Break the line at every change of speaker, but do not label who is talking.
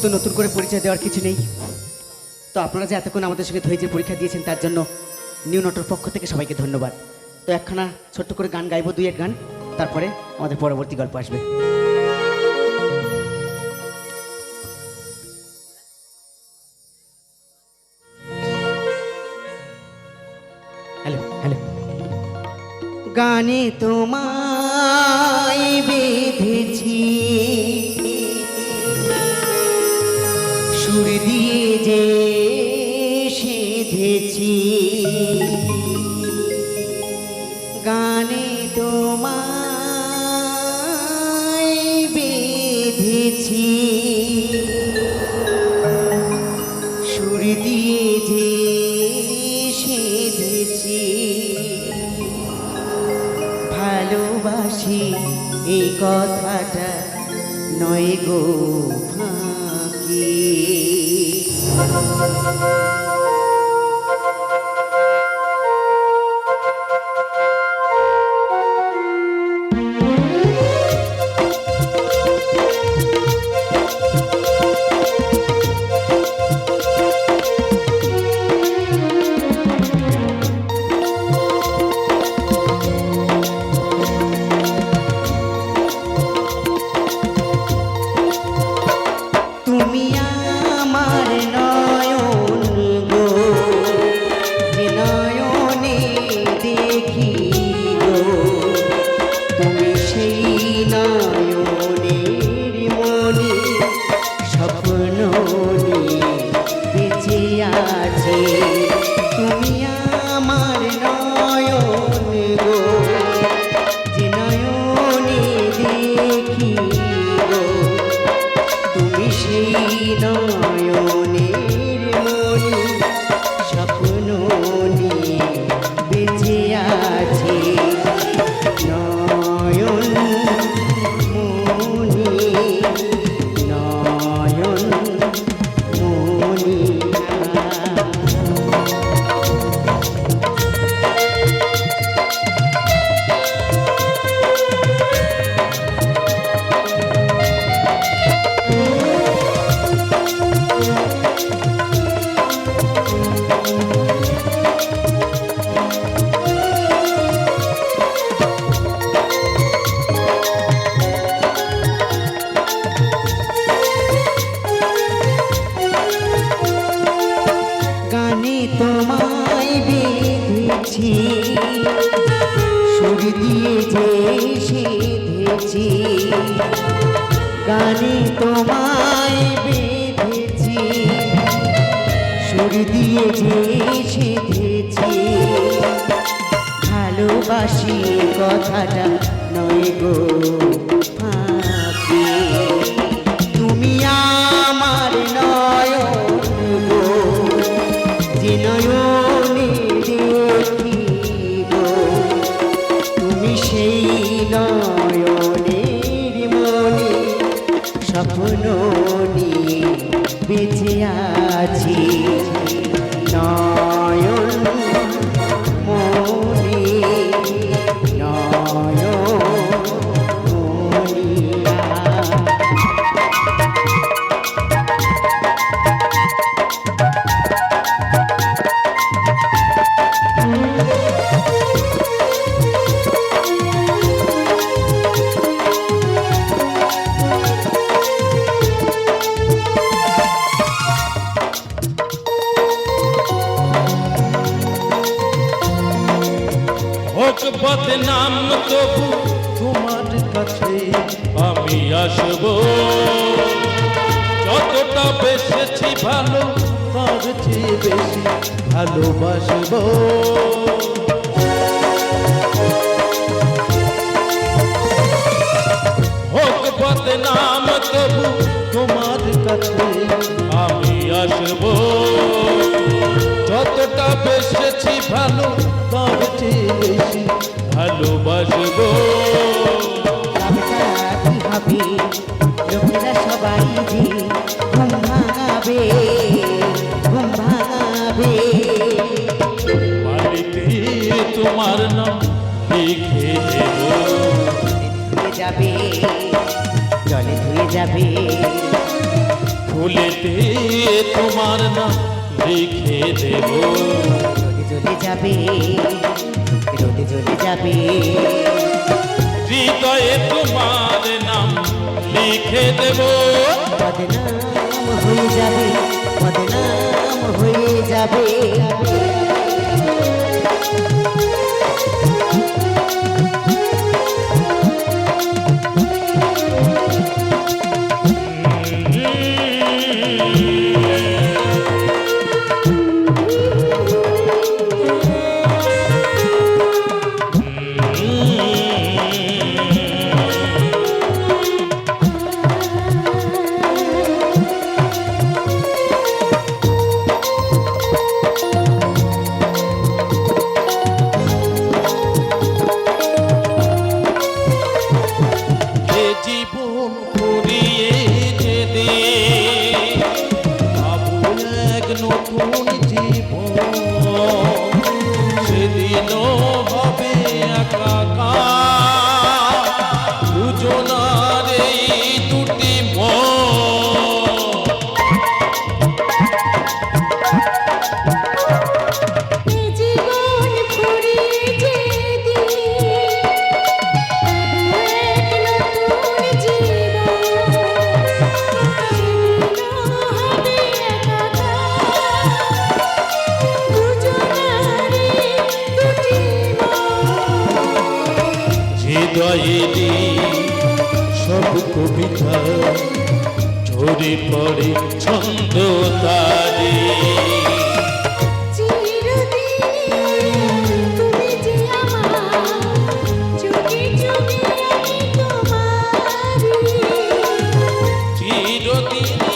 তো নতুন করে পরিচয় দেওয়ার কিছু নেই। তো আপনারা যে এতক্ষণ আমাদের সঙ্গে ধৈর্যের পরীক্ষা দিয়েছেন তার জন্য নিউ নটর পক্ষ থেকে সবাইকে ধন্যবাদ। তো একখানা ছোট্ট করে গান গাইবো, দুই এক গান, তারপরে আমাদের পরবর্তী গল্প আসবে। Hello hello. গানে তোমায় বেঁধেছি, সুর দিয়ে যে সেধেছি, গানে তোমায় বেঁধেছি, সুর দিয়ে যে সেধেছি, ভালোবাসি এই কথাটা নয় গো ফাঁকি। তুমি আমার নয়ন গো, যে নয়নে দেখি গো, তুমি সেই নয়নের মনে স্বপ্ন নিয়ে বেঁচে আছে। তুমি আমার নয়ন গো, যে নয়নে দেখি গো, তুমি সেই নয়নের মনে স্বপ্ন নিয়ে বেঁচে আছি। নয়ন মনি, নয়ন মনি। গানে তোমায় বেঁধেছি, সুর দিয়ে যে সেধেছি, গানে তোমায় বেঁধেছি, সুর দিয়ে যে সেধেছি, ভালোবাসি কথাটা নয় গো ফাঁকি। তুমি আমার নয়ন গো, যে নয়নে দেখি গো, তুমি সেই নয়নের মনে স্বপ্ন নিয়ে বেঁচে আছি। নয়ন মনি, নয়ন মনি।
হোক বদনাম তবু তোমার কাছে আমি আসব। যতটা বেসেছি ভালো তার চেয়ে বেশি ভালোবাসব। হোক বদনাম তবু তোমার কাছে আমি আসব। যতটা বেসেছি ভালো তার চেয়ে বেশি ভালোবাসব।
হবে লোকেরা সবাই যে ঘুম ভাঙাবে, ঘুম ভাঙাবে।
বাড়িতে তোমার নাম লিখে দেব।
যাবে জলে ধুয়ে যাবে,
ফুলেতে তোমার নাম লিখে দেব।
রোদে জ্বলে যাবে, রোদে জ্বলে যাবে,
হৃদয়ে তোমার নাম লিখে দেব।
বদনাম হয়ে যাবে, বদনাম হয়ে যাবে।
এ জীবন ফুরিয়ে যেতে পাবো এক নতুন জীবন, সেদিনও হবে একাকার দুজনার এই দুটি মন।
জীবন ফুরিয়ে যেতে এক নতুন জীবন, সেদিনও হবে একাকার দুজনারই দুটি মন।
হৃদয়েরই সব কবিতা ঝরে পড়ে ছন্দ তারে।
চিরদিন তুমি যে আমার, যুগে যুগে আমি তোমারই।
চিরদিন